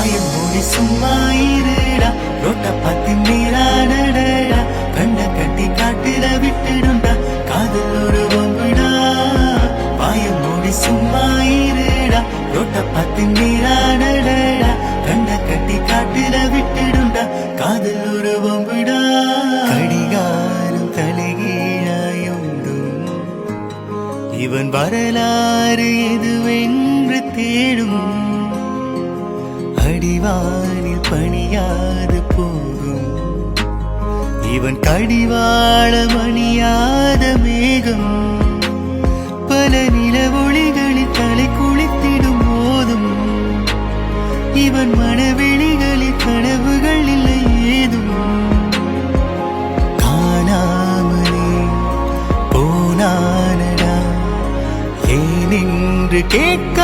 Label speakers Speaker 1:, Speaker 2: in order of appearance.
Speaker 1: வாயம் மூடி சும்மா இருடா ரோட்ட பார்த்து மீறானடா கண்ண கட்டி காட்டுல விட்டுடுண்டா காதல் ஒரு வம்புடா வாயம் மூடி சும்மா இருடா ரோட்ட பார்த்து மீறானடா கண்ண கட்டி காட்டுல விட்டுடுண்டா காதல் ஒரு வம்புடா கடிகாரம் தலைகீழாயுண்டும் இவன் வரலாறு எதுவென்று தேடும் அடிவானில் பணியாது போகும் இவன் கடிவாள மணியாத மேகம் பல நிலவொளிகளில் தலை குளித்திடும் போதும் இவன் மனவெளிகளில் கனவுகள் இல்லை ஏதும் காணாமலே போனானடா ஏனென்று கேட்க